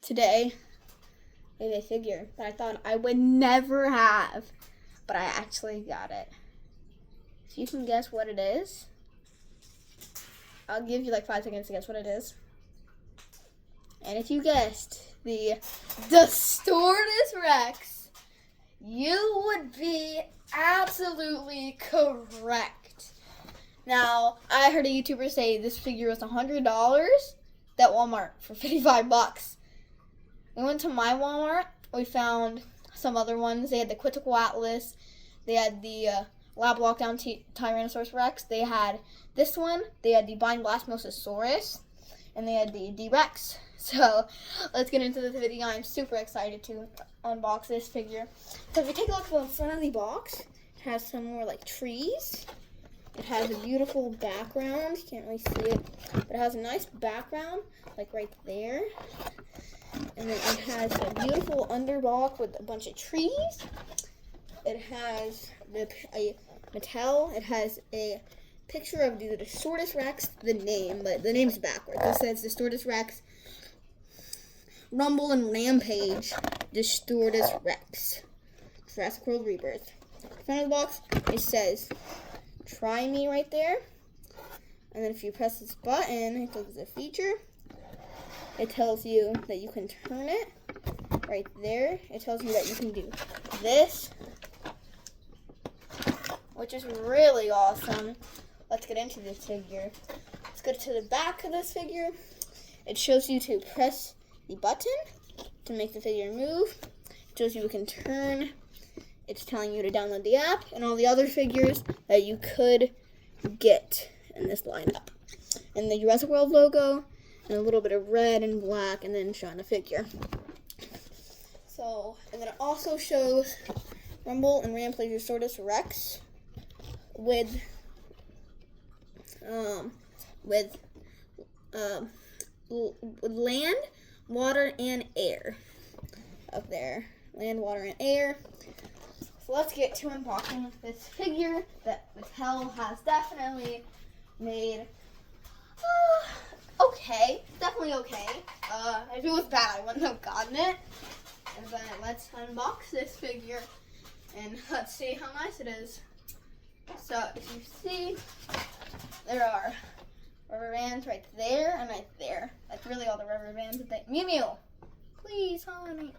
today is a figure that I thought I would never have, but I actually got it. So you can guess what it is. I'll give you like 5 seconds to guess what it is. And if you guessed the Distortus Rex, you would be absolutely correct. Now, I heard a YouTuber say this figure was $100 at Walmart for $55. We went to my Walmart. We found some other ones. They had the Quetzalcoatlus. They had the Lab Lockdown Tyrannosaurus Rex. They had this one. They had the Bindblastmosasaurus. And they had the D-Rex. So, let's get into this video. I'm super excited to unbox this figure. So, if you take a look at the front of the box, it has some more like trees. It has a beautiful background. You can't really see it. But it has a nice background, like right there. And then it has a beautiful underblock with a bunch of trees. It has a Mattel. It has a picture of the Distortus Rex, the name, but the name's backwards. It says Distortus Rex, Rumble and Rampage, Distortus Rex, Jurassic World Rebirth. In front of the box, it says, "Try me" right there. And then if you press this button, it goes to feature. It tells you that you can turn it right there. It tells you that you can do this, which is really awesome. Let's get into this figure. Let's go to the back of this figure. It shows you to press the button to make the figure move. It shows you can turn. It's telling you to download the app and all the other figures that you could get in this lineup. And the Jurassic World logo, and a little bit of red and black, and then showing the figure. So, and then it also shows Rumble and Rampage Distortus Rex with land, water, and air up there. Land, water, and air. So let's get to unboxing this figure that Mattel has definitely made okay. Definitely okay. If it was bad, I wouldn't have gotten it. But let's unbox this figure and let's see how nice it is. So, if you see, there are rubber bands right there and right there. That's really all the rubber bands. Mew Mew, please, honey.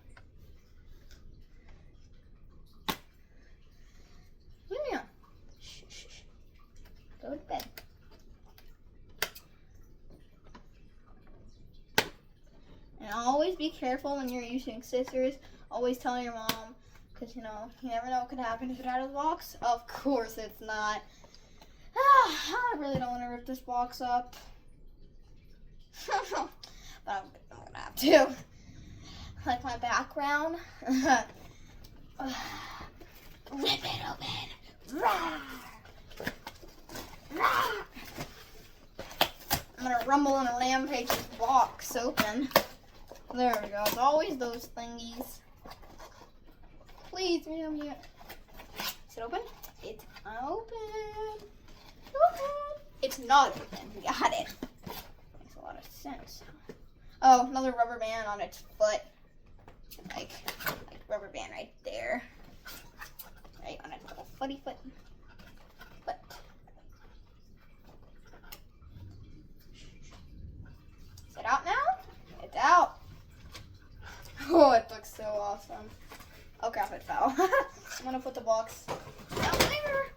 Mew Mew. Shh, shh, shh. Go to bed. And always be careful when you're using scissors. Always tell your mom, because, you know, you never know what could happen if it's out of the box. Of course it's not. I really don't want to rip this box up. But I'm going to have to. Like my background. Rip it open. Rawr. Rawr. I'm going to rumble and rampage this box open. There we go. It's always those thingies. Please, Mew Mew. Is it open? It's open. It's not open. Got it. Makes a lot of sense. Oh, another rubber band on its foot. Like rubber band right there. Right on its little footy foot. Foot. Is it out now? It's out. Oh, it looks so awesome. Oh crap, it fell. I'm gonna put the box down there.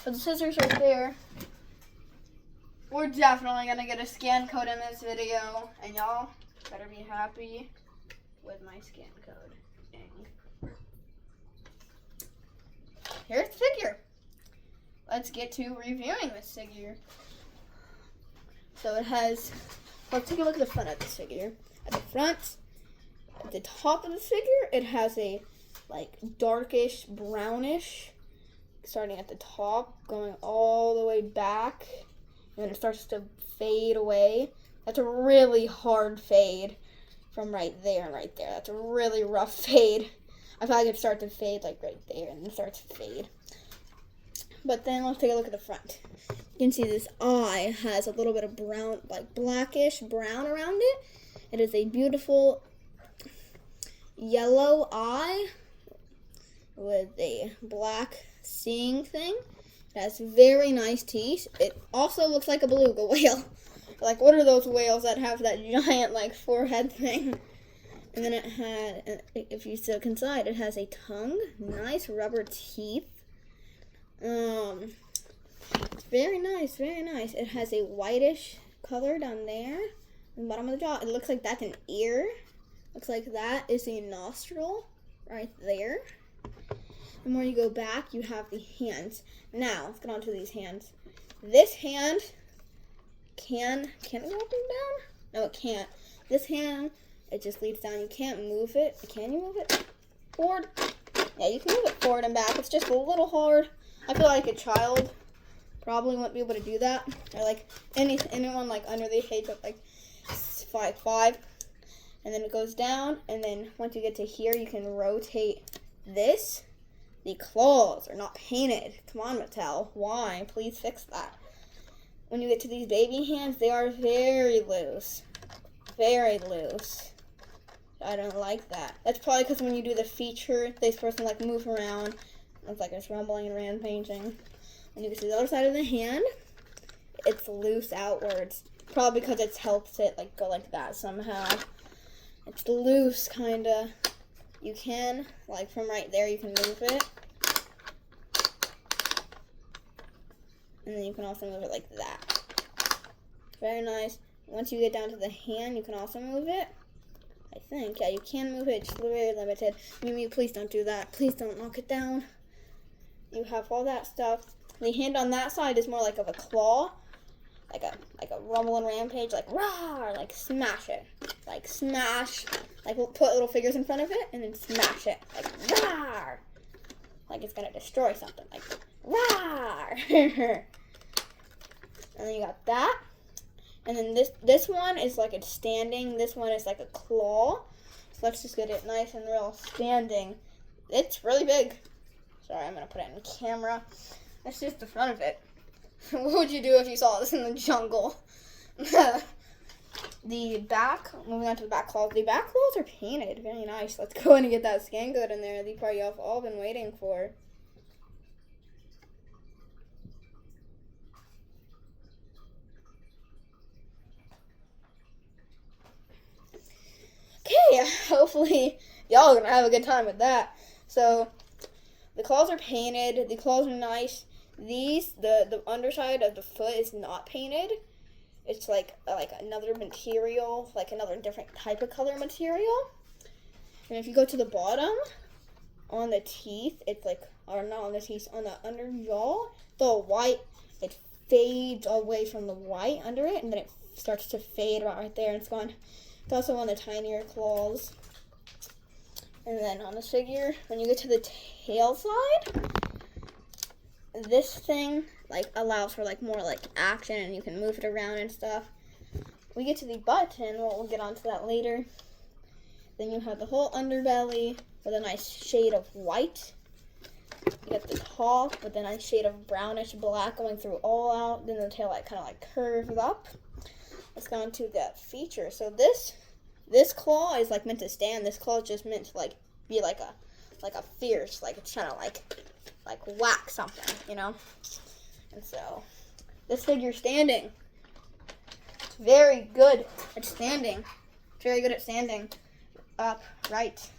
Put the scissors right there. We're definitely gonna get a scan code in this video, and y'all better be happy with my scan code. Dang. Here's the figure. Let's get to reviewing this figure. So it has, let's take a look at the front of this figure. At the front, at the top of this figure, it has a like darkish brownish, starting at the top, going all the way back, and then it starts to fade away. That's a really hard fade from right there and right there. That's a really rough fade. I thought I could start to fade like right there and then start to fade. But then let's take a look at the front. You can see this eye has a little bit of brown, like blackish brown around it. It is a beautiful yellow eye with a black seeing thing. It has very nice teeth. It also looks like a beluga whale. Like, what are those whales that have that giant, like, forehead thing? And then it had, if you look inside, it has a tongue, nice rubber teeth. It's very nice, very nice. It has a whitish color down there, on the bottom of the jaw. It looks like that's an ear. Looks like that is a nostril right there. The more you go back, you have the hands. Now, let's get on to these hands. This hand can it go up and down? No, it can't. This hand, it just leads down. You can't move it. Can you move it forward? Yeah, you can move it forward and back. It's just a little hard. I feel like a child probably wouldn't be able to do that. Or like anyone like under the age of like 5'5". And then it goes down, and then once you get to here, you can rotate this. The claws are not painted. Come on, Mattel. Why? Please fix that. When you get to these baby hands, they are very loose. Very loose. I don't like that. That's probably because when you do the feature, they're supposed to like move around. Looks like it's rumbling and rampaging. When you get to the other side of the hand, it's loose outwards. Probably because it helps it like go like that somehow. It's loose, kinda. You can, like from right there, you can move it. And then you can also move it like that. Very nice. Once you get down to the hand, you can also move it. I think, yeah, you can move it. It's very limited. Mimi, please don't do that. Please don't knock it down. You have all that stuff. The hand on that side is more like of a claw. Like a rumble and rampage, like rah, like smash it, like smash, like we'll put little figures in front of it and then smash it, like rah, like it's gonna destroy something, like rah. And then you got that, and then this one is like it's standing. This one is like a claw. So let's just get it nice and real standing. It's really big. Sorry, I'm gonna put it in camera. That's just the front of it. What would you do if you saw this in the jungle? The back, moving on to the back claws. The back claws are painted. Very nice. Let's go in and get that scan code in there. The part y'all have all been waiting for. Okay, hopefully y'all are going to have a good time with that. So, the claws are painted. The claws are nice. The underside of the foot is not painted. It's like another material, like another different type of color material. And if you go to the bottom, on the teeth, it's like, or not on the teeth, on the under jaw, the white, it fades away from the white under it, and then it starts to fade about right there, and it's gone. It's also on the tinier claws. And then on this figure, when you get to the tail side, this thing like allows for like more like action, and you can move it around and stuff. We get to the button, well, we'll get onto that later. Then you have the whole underbelly with a nice shade of white. You get the top with a nice shade of brownish black going through all out. Then the tail like kind of like curves up. Let's go on to the feature. So this claw is like meant to stand. This claw is just meant to like be like a fierce, like it's trying to like whack something, you know? And so, this figure's standing. It's very good at standing. It's very good at standing upright.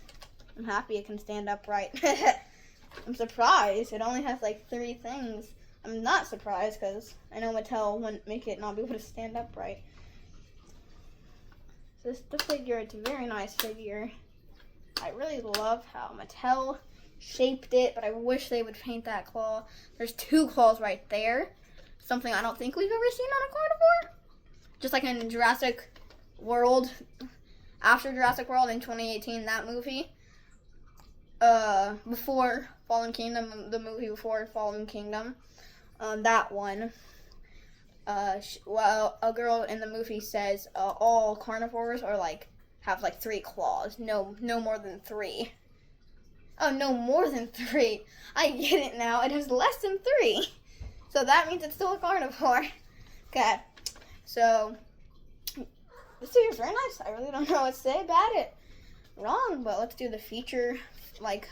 I'm happy it can stand upright. I'm surprised. It only has like 3 things. I'm not surprised because I know Mattel wouldn't make it not be able to stand upright. So this is the figure. It's a very nice figure. I really love how Mattel shaped it, but I wish they would paint that claw. There's 2 claws right there. Something I don't think we've ever seen on a carnivore. Just like in Jurassic World, after Jurassic World in 2018, that movie. Before Fallen Kingdom, the movie before Fallen Kingdom, that one. Well, a girl in the movie says all carnivores are have 3 claws. No more than 3. Oh, no more than 3. I get it now. It has less than 3. So that means it's still a carnivore. Okay. So, this figure's very nice. I really don't know what to say about it. wrong, but let's do the feature like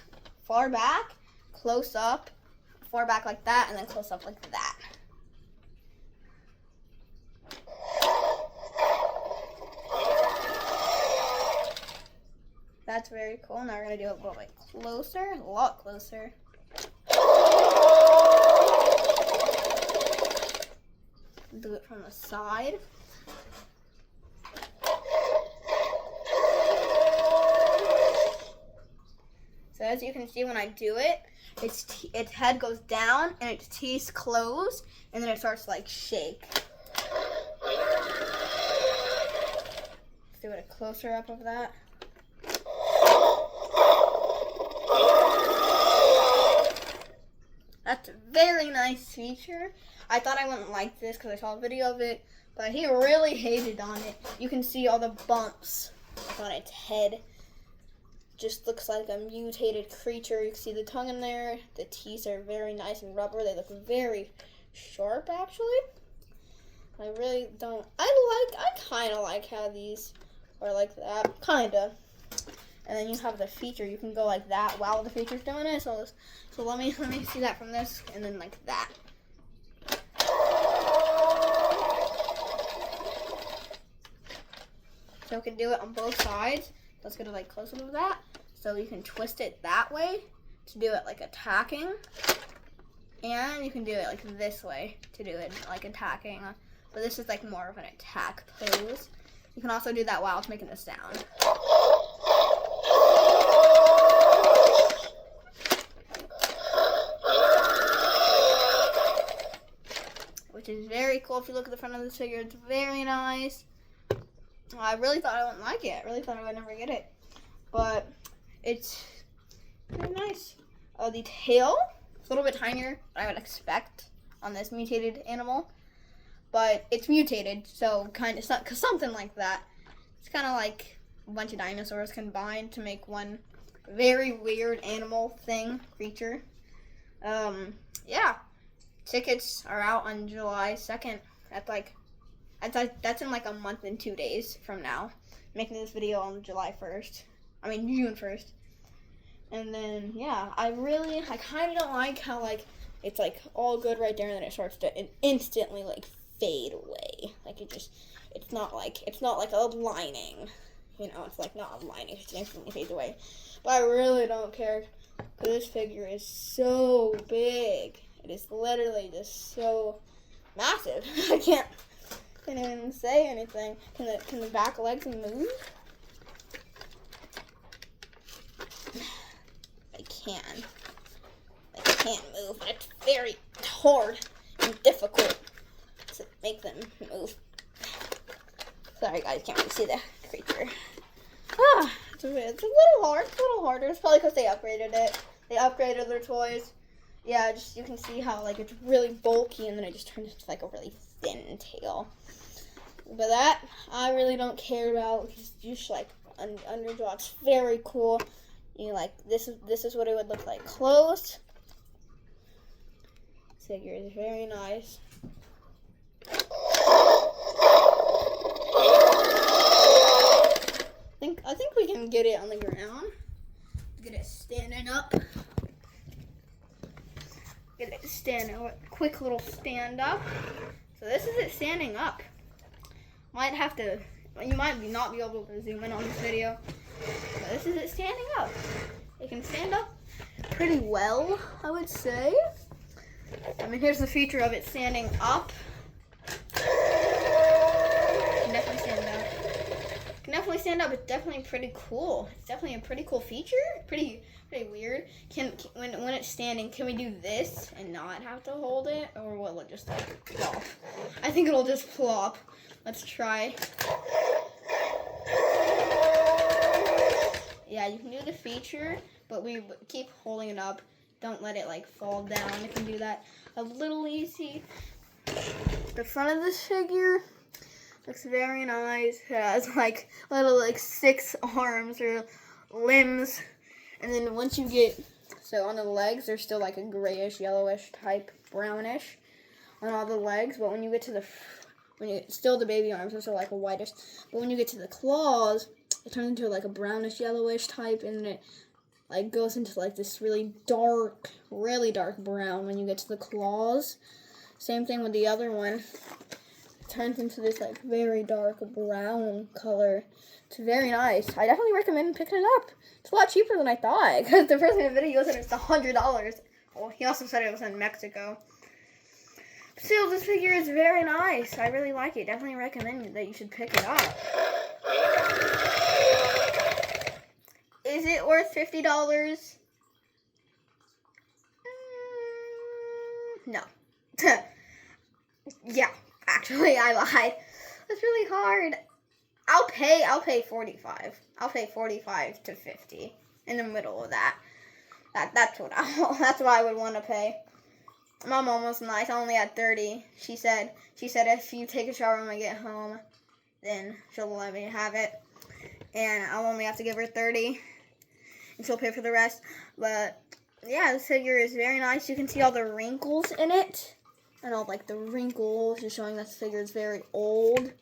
far back, close up, far back like that, and then close up like that. That's very cool. Now we're going to do it a little bit closer, a lot closer. Do it from the side. So as you can see, when I do it, its head goes down and its teeth close, and then it starts to like shake. Let's do it a closer up of that. That's a very nice feature. I thought I wouldn't like this because I saw a video of it, but he really hated on it. You can see all the bumps on its head. Just looks like a mutated creature. You can see the tongue in there. The teeth are very nice and rubber. They look very sharp, actually. I really don't. I kind of like how these are like that, kind of. And then you have the feature. You can go like that while the feature's doing it. So let me see that from this, and then like that. So we can do it on both sides. Let's go to like close up of that. So you can twist it that way to do it like attacking, and you can do it like this way to do it like attacking. But this is like more of an attack pose. You can also do that while it's making the sound. Which is very cool. If you look at the front of this figure, it's very nice. I really thought I wouldn't like it. I really thought I would never get it. But it's very nice. The tail is a little bit tinier than I would expect on this mutated animal. But it's mutated, so kind of something like that. It's kind of like a bunch of dinosaurs combined to make one very weird animal thing, creature. Yeah. Tickets are out on July 2nd. That's in like a month and 2 days from now. I'm making this video on June 1st. And then, yeah, I kind of don't like how, like, it's, like, all good right there, and then it starts to instantly, like, fade away. Like, it's not like a lining. You know, it's, like, not a lining. It just instantly fades away. But I really don't care, because this figure is so big. It is literally just so massive. I can't even say anything. Can the back legs move? I can't move, but it's very hard and difficult to make them move. Sorry guys, can't really see the creature. It's a little hard. It's a little harder. It's probably because they upgraded it. They upgraded their toys. Yeah, just you can see how like it's really bulky, and then it just turns into like a really thin tail. But that I really don't care about, because just like underjaw, it's very cool. You like this is what it would look like close. This figure is very nice. I think we can get it on the ground. Get it standing up. Get it standing. Quick little stand up. So this is it standing up. You might not be able to zoom in on this video. But this is it standing up. It can stand up pretty well, I would say. I mean, here's the feature of it standing up. It can definitely stand up. It can definitely stand up. It's definitely pretty cool. It's definitely a pretty cool feature. Pretty weird. When it's standing, can we do this and not have to hold it, or will it just like plop? I think it'll just plop. Let's try. Yeah, you can do the feature, but we keep holding it up. Don't let it like fall down. You can do that a little easy. The front of this figure looks very nice. It has like little like 6 arms or limbs. And then once you get, so on the legs, there's still like a grayish, yellowish type, brownish on all the legs. But when you get to still the baby arms, those are like a whitish. But when you get to the claws, it turns into like a brownish yellowish type, and then it like goes into like this really dark brown when you get to the claws. Same thing with the other one. It turns into this like very dark brown color. It's very nice. I definitely recommend picking it up. It's a lot cheaper than I thought, because the person in the video said it's $100. Well, he also said it was in Mexico. Still, this figure is very nice. I really like it. Definitely recommend that you should pick it up. Is it worth $50? No. Yeah, actually, I lied. That's really hard. I'll pay 45. I'll pay 45 to 50 in the middle of that. That's what I would want to pay. My mom was nice. I only had 30. She said if you take a shower when I get home, then she'll let me have it. And I'll only have to give her 30. And she'll pay for the rest. But yeah, this figure is very nice. You can see all the wrinkles in it. And all like the wrinkles, just showing that this figure is very old.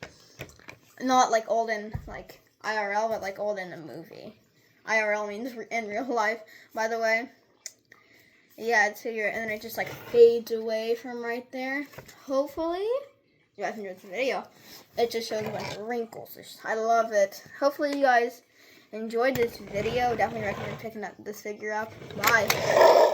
Not like old in like IRL, but like old in the movie. IRL means in real life, by the way. Yeah, it's figure, and then it just like fades away from right there. Hopefully, you guys enjoyed the video. It just shows a bunch of wrinkles. I love it. Hopefully, you guys enjoyed this video. Definitely recommend picking up this figure up. Bye.